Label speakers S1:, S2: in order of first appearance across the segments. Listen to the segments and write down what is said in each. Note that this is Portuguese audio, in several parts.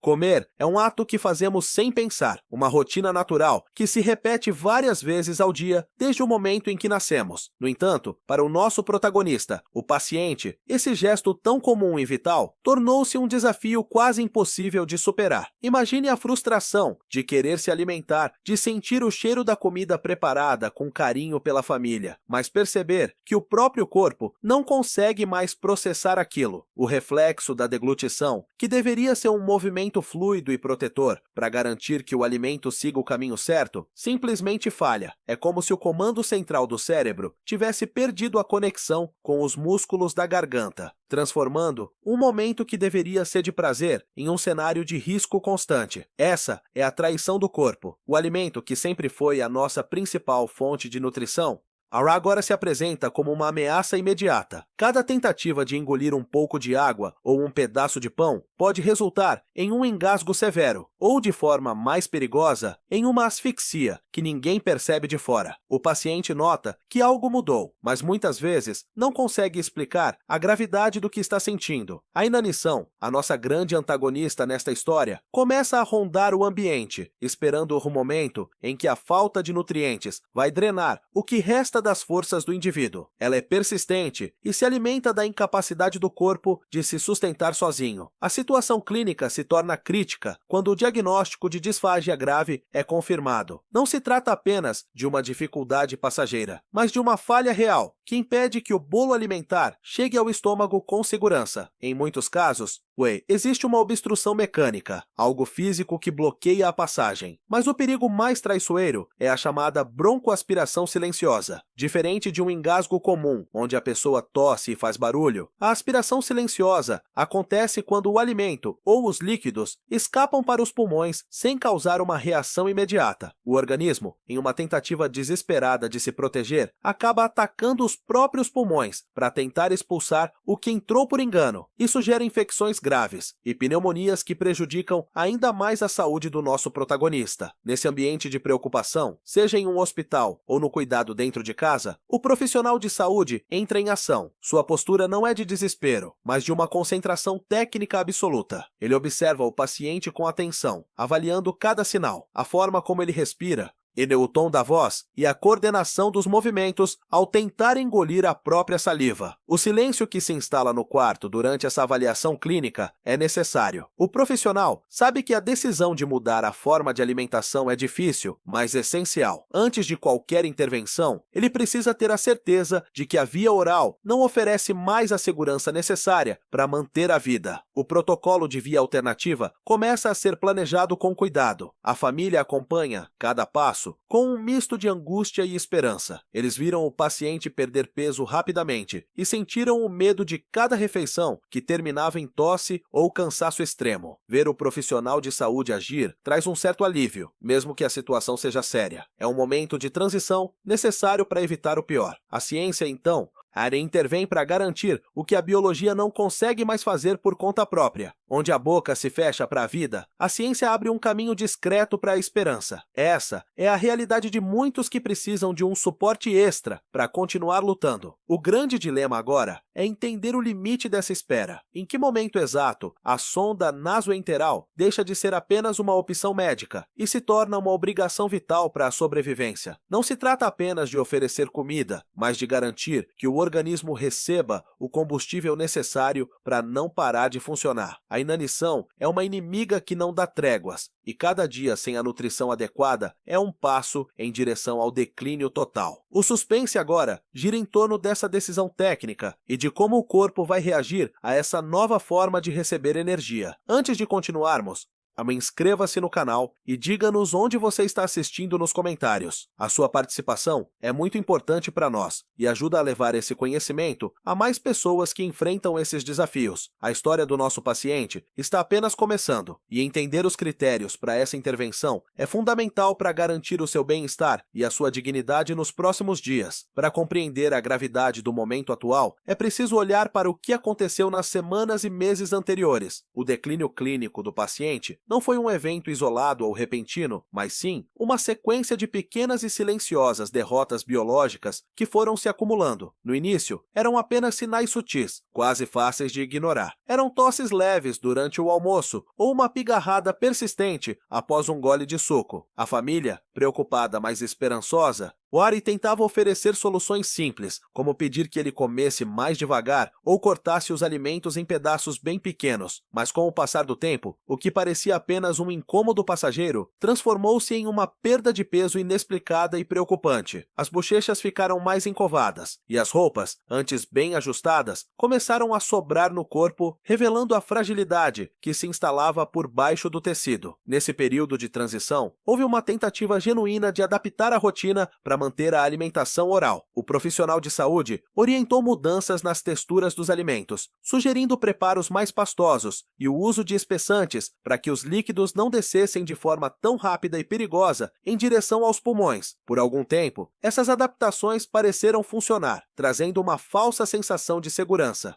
S1: Comer é um ato que fazemos sem pensar, uma rotina natural que se repete várias vezes ao dia desde o momento em que nascemos. No entanto, para o nosso protagonista, o paciente, esse gesto tão comum e vital tornou-se um desafio quase impossível de superar. Imagine a frustração de querer se alimentar, de sentir o cheiro da comida preparada com carinho pela família, mas perceber que o próprio corpo não consegue mais processar aquilo. O reflexo da deglutição, que deveria ser um movimento fluido e protetor para garantir que o alimento siga o caminho certo, simplesmente falha. É como se o comando central do cérebro tivesse perdido a conexão com os músculos da garganta, transformando um momento que deveria ser de prazer em um cenário de risco constante. Essa é a traição do corpo. O alimento, que sempre foi a nossa principal fonte de nutrição, agora se apresenta como uma ameaça imediata. Cada tentativa de engolir um pouco de água ou um pedaço de pão pode resultar em um engasgo severo, ou, de forma mais perigosa, em uma asfixia que ninguém percebe de fora. O paciente nota que algo mudou, mas muitas vezes não consegue explicar a gravidade do que está sentindo. A inanição, a nossa grande antagonista nesta história, começa a rondar o ambiente, esperando o momento em que a falta de nutrientes vai drenar o que resta das forças do indivíduo. Ela é persistente e se alimenta da incapacidade do corpo de se sustentar sozinho. A situação clínica se torna crítica quando o diagnóstico de disfagia grave é confirmado. Não se trata apenas de uma dificuldade passageira, mas de uma falha real que impede que o bolo alimentar chegue ao estômago com segurança. Em muitos casos, existe uma obstrução mecânica, algo físico que bloqueia a passagem. Mas o perigo mais traiçoeiro é a chamada broncoaspiração silenciosa. Diferente de um engasgo comum, onde a pessoa tosse e faz barulho, a aspiração silenciosa acontece quando o alimento ou os líquidos escapam para os pulmões sem causar uma reação imediata. O organismo, em uma tentativa desesperada de se proteger, acaba atacando os próprios pulmões para tentar expulsar o que entrou por engano. Isso gera infecções graves e pneumonias que prejudicam ainda mais a saúde do nosso protagonista. Nesse ambiente de preocupação, seja em um hospital ou no cuidado dentro de casa, o profissional de saúde entra em ação. Sua postura não é de desespero, mas de uma concentração técnica absoluta. Ele observa o paciente com atenção, avaliando cada sinal, a forma como ele respira, o tom da voz e a coordenação dos movimentos ao tentar engolir a própria saliva. O silêncio que se instala no quarto durante essa avaliação clínica é necessário. O profissional sabe que a decisão de mudar a forma de alimentação é difícil, mas essencial. Antes de qualquer intervenção, ele precisa ter a certeza de que a via oral não oferece mais a segurança necessária para manter a vida. O protocolo de via alternativa começa a ser planejado com cuidado. A família acompanha cada passo com um misto de angústia e esperança. Eles viram o paciente perder peso rapidamente e sentiram o medo de cada refeição que terminava em tosse ou cansaço extremo. Ver o profissional de saúde agir traz um certo alívio, mesmo que a situação seja séria. É um momento de transição necessário para evitar o pior. A ciência, então, intervém para garantir o que a biologia não consegue mais fazer por conta própria. Onde a boca se fecha para a vida, a ciência abre um caminho discreto para a esperança. Essa é a realidade de muitos que precisam de um suporte extra para continuar lutando. O grande dilema agora é entender o limite dessa espera. Em que momento exato a sonda nasoenteral deixa de ser apenas uma opção médica e se torna uma obrigação vital para a sobrevivência? Não se trata apenas de oferecer comida, mas de garantir que o organismo receba o combustível necessário para não parar de funcionar. A inanição é uma inimiga que não dá tréguas, e cada dia sem a nutrição adequada é um passo em direção ao declínio total. O suspense agora gira em torno dessa decisão técnica e de como o corpo vai reagir a essa nova forma de receber energia. Antes de continuarmos, inscreva-se no canal e diga-nos onde você está assistindo nos comentários. A sua participação é muito importante para nós e ajuda a levar esse conhecimento a mais pessoas que enfrentam esses desafios. A história do nosso paciente está apenas começando e entender os critérios para essa intervenção é fundamental para garantir o seu bem-estar e a sua dignidade nos próximos dias. Para compreender a gravidade do momento atual, é preciso olhar para o que aconteceu nas semanas e meses anteriores. O declínio clínico do paciente não foi um evento isolado ou repentino, mas sim uma sequência de pequenas e silenciosas derrotas biológicas que foram se acumulando. No início, eram apenas sinais sutis, quase fáceis de ignorar. Eram tosses leves durante o almoço ou uma pigarrada persistente após um gole de suco. A família, preocupada mas esperançosa, Wari tentava oferecer soluções simples, como pedir que ele comesse mais devagar ou cortasse os alimentos em pedaços bem pequenos, mas com o passar do tempo, o que parecia apenas um incômodo passageiro transformou-se em uma perda de peso inexplicada e preocupante. As bochechas ficaram mais encovadas, e as roupas, antes bem ajustadas, começaram a sobrar no corpo, revelando a fragilidade que se instalava por baixo do tecido. Nesse período de transição, houve uma tentativa genuína de adaptar a rotina para manter a alimentação oral. O profissional de saúde orientou mudanças nas texturas dos alimentos, sugerindo preparos mais pastosos e o uso de espessantes para que os líquidos não descessem de forma tão rápida e perigosa em direção aos pulmões. Por algum tempo, essas adaptações pareceram funcionar, trazendo uma falsa sensação de segurança.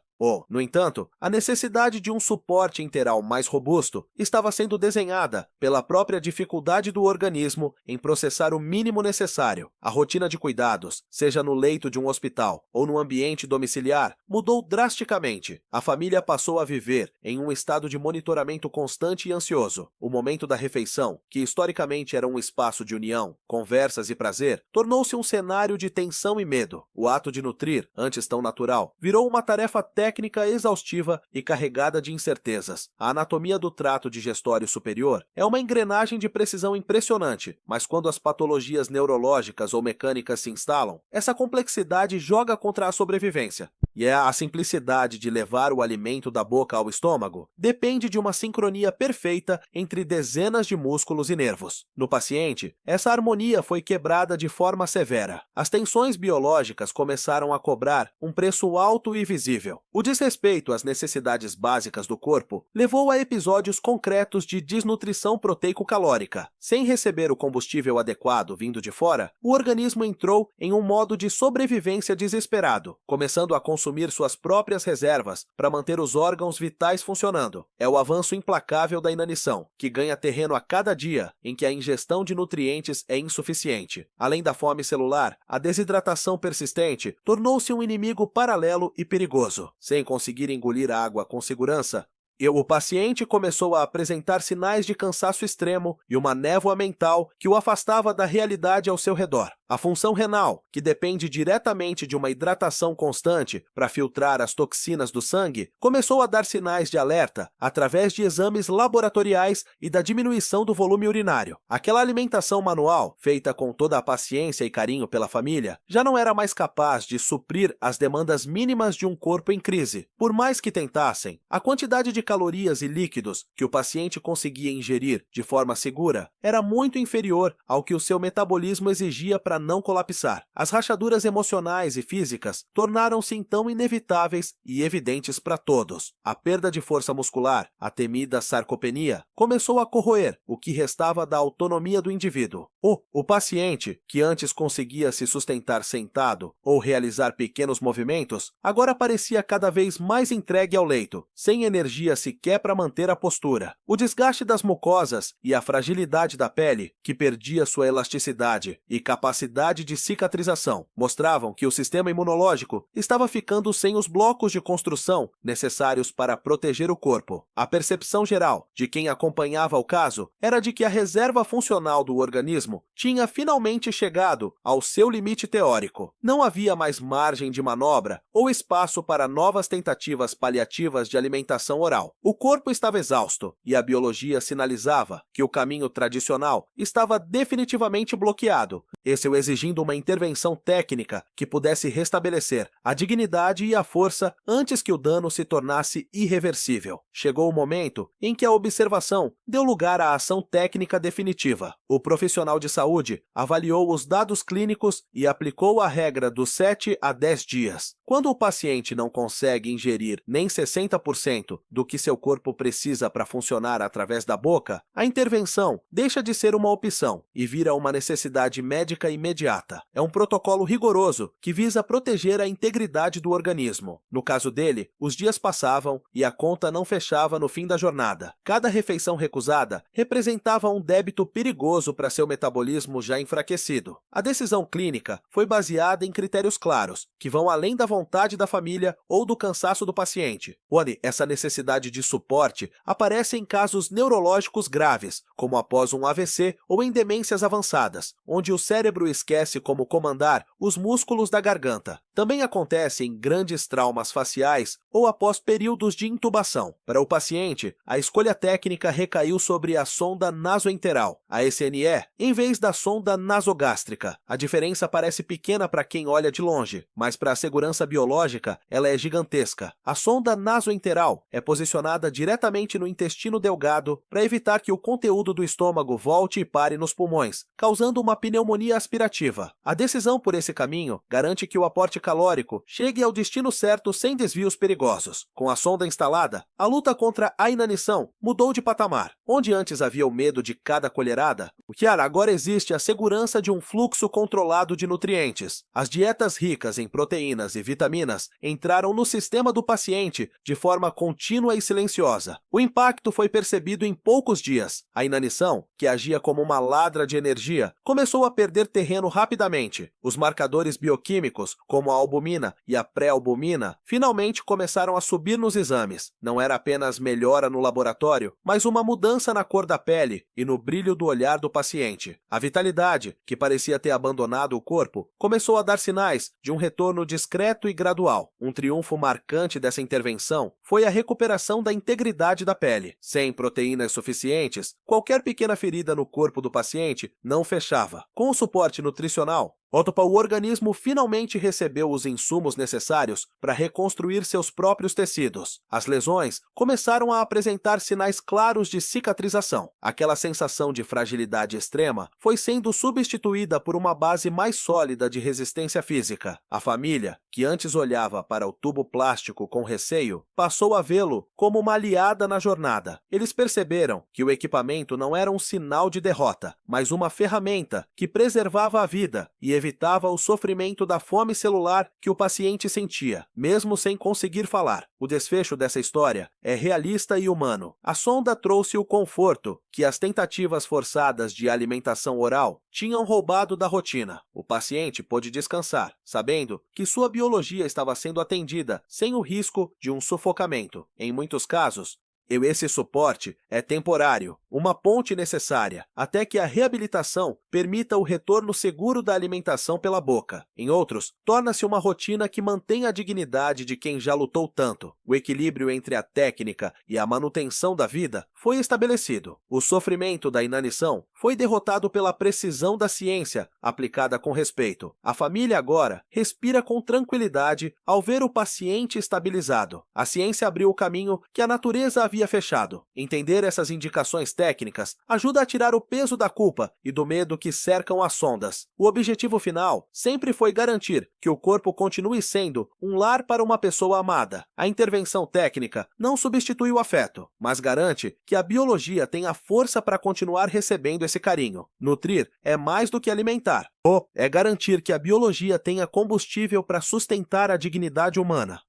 S1: No entanto, a necessidade de um suporte enteral mais robusto estava sendo desenhada pela própria dificuldade do organismo em processar o mínimo necessário. A rotina de cuidados, seja no leito de um hospital ou no ambiente domiciliar, mudou drasticamente. A família passou a viver em um estado de monitoramento constante e ansioso. O momento da refeição, que historicamente era um espaço de união, conversas e prazer, tornou-se um cenário de tensão e medo. O ato de nutrir, antes tão natural, virou uma tarefa técnica exaustiva e carregada de incertezas. A anatomia do trato digestório superior é uma engrenagem de precisão impressionante, mas quando as patologias neurológicas ou mecânicas se instalam, essa complexidade joga contra a sobrevivência. E a simplicidade de levar o alimento da boca ao estômago depende de uma sincronia perfeita entre dezenas de músculos e nervos. No paciente, essa harmonia foi quebrada de forma severa. As tensões biológicas começaram a cobrar um preço alto e visível. O desrespeito às necessidades básicas do corpo levou a episódios concretos de desnutrição proteico-calórica. Sem receber o combustível adequado vindo de fora, o organismo entrou em um modo de sobrevivência desesperado, começando a consumir suas próprias reservas para manter os órgãos vitais funcionando. É o avanço implacável da inanição, que ganha terreno a cada dia em que a ingestão de nutrientes é insuficiente. Além da fome celular, a desidratação persistente tornou-se um inimigo paralelo e perigoso. Sem conseguir engolir a água com segurança, o paciente começou a apresentar sinais de cansaço extremo e uma névoa mental que o afastava da realidade ao seu redor. A função renal, que depende diretamente de uma hidratação constante para filtrar as toxinas do sangue, começou a dar sinais de alerta através de exames laboratoriais e da diminuição do volume urinário. Aquela alimentação manual, feita com toda a paciência e carinho pela família, já não era mais capaz de suprir as demandas mínimas de um corpo em crise. Por mais que tentassem, a quantidade de calorias e líquidos que o paciente conseguia ingerir de forma segura era muito inferior ao que o seu metabolismo exigia para não colapsar. As rachaduras emocionais e físicas tornaram-se então inevitáveis e evidentes para todos. A perda de força muscular, a temida sarcopenia, começou a corroer o que restava da autonomia do indivíduo. O paciente, que antes conseguia se sustentar sentado ou realizar pequenos movimentos, agora parecia cada vez mais entregue ao leito, sem energia sequer para manter a postura. O desgaste das mucosas e a fragilidade da pele, que perdia sua elasticidade e capacidade de cicatrização, mostravam que o sistema imunológico estava ficando sem os blocos de construção necessários para proteger o corpo. A percepção geral de quem acompanhava o caso era de que a reserva funcional do organismo tinha finalmente chegado ao seu limite teórico. Não havia mais margem de manobra ou espaço para novas tentativas paliativas de alimentação oral. O corpo estava exausto e a biologia sinalizava que o caminho tradicional estava definitivamente bloqueado, exigindo uma intervenção técnica que pudesse restabelecer a dignidade e a força antes que o dano se tornasse irreversível. Chegou o momento em que a observação deu lugar à ação técnica definitiva. O profissional de saúde avaliou os dados clínicos e aplicou a regra dos 7 a 10 dias. Quando o paciente não consegue ingerir nem 60% do que seu corpo precisa para funcionar através da boca, a intervenção deixa de ser uma opção e vira uma necessidade médica imediata. É um protocolo rigoroso que visa proteger a integridade do organismo. No caso dele, os dias passavam e a conta não fechava no fim da jornada. Cada refeição recusada representava um débito perigoso para seu metabolismo já enfraquecido. A decisão clínica foi baseada em critérios claros, que vão além da vontade da família ou do cansaço do paciente. Essa necessidade de suporte aparece em casos neurológicos graves, como após um AVC ou em demências avançadas, onde o cérebro esquece como comandar os músculos da garganta. Também acontece em grandes traumas faciais ou após períodos de intubação. Para o paciente, a escolha técnica recaiu sobre a sonda nasoenteral, a SNE, em vez da sonda nasogástrica. A diferença parece pequena para quem olha de longe, mas para a segurança biológica, ela é gigantesca. A sonda nasoenteral é posicionada diretamente no intestino delgado para evitar que o conteúdo do estômago volte e pare nos pulmões, causando uma pneumonia aspirativa. A decisão por esse caminho garante que o aporte calórico chegue ao destino certo sem desvios perigosos. Com a sonda instalada, a luta contra a inanição mudou de patamar. Onde antes havia o medo de cada colherada, agora existe a segurança de um fluxo controlado de nutrientes. As dietas ricas em proteínas e vitaminas entraram no sistema do paciente de forma contínua e silenciosa. O impacto foi percebido em poucos dias. A inanição, que agia como uma ladra de energia, começou a perder terreno rapidamente. Os marcadores bioquímicos, como a albumina e a pré-albumina, finalmente começaram a subir nos exames. Não era apenas melhora no laboratório, mas uma mudança na cor da pele e no brilho do olhar do paciente. A vitalidade, que parecia ter abandonado o corpo, começou a dar sinais de um retorno discreto e gradual. Um triunfo marcante dessa intervenção foi a recuperação da integridade da pele. Sem proteínas suficientes, qualquer pequena ferida no corpo do paciente não fechava. Com o suporte nutricional, o organismo finalmente recebeu os insumos necessários para reconstruir seus próprios tecidos. As lesões começaram a apresentar sinais claros de cicatrização. Aquela sensação de fragilidade extrema foi sendo substituída por uma base mais sólida de resistência física. A família, que antes olhava para o tubo plástico com receio, passou a vê-lo como uma aliada na jornada. Eles perceberam que o equipamento não era um sinal de derrota, mas uma ferramenta que preservava a vida e evitava o sofrimento da fome celular que o paciente sentia, mesmo sem conseguir falar. O desfecho dessa história é realista e humano. A sonda trouxe o conforto que as tentativas forçadas de alimentação oral tinham roubado da rotina. O paciente pôde descansar, sabendo que sua biologia estava sendo atendida sem o risco de um sufocamento. Em muitos casos, esse suporte é temporário, uma ponte necessária, até que a reabilitação permita o retorno seguro da alimentação pela boca. Em outros, torna-se uma rotina que mantém a dignidade de quem já lutou tanto. O equilíbrio entre a técnica e a manutenção da vida foi estabelecido. O sofrimento da inanição foi derrotado pela precisão da ciência, aplicada com respeito. A família agora respira com tranquilidade ao ver o paciente estabilizado. A ciência abriu o caminho que a natureza havia fechado. Entender essas indicações técnicas ajuda a tirar o peso da culpa e do medo que cercam as sondas. O objetivo final sempre foi garantir que o corpo continue sendo um lar para uma pessoa amada. A intervenção técnica não substitui o afeto, mas garante que a biologia tenha força para continuar recebendo esse carinho. Nutrir é mais do que alimentar. É garantir que a biologia tenha combustível para sustentar a dignidade humana.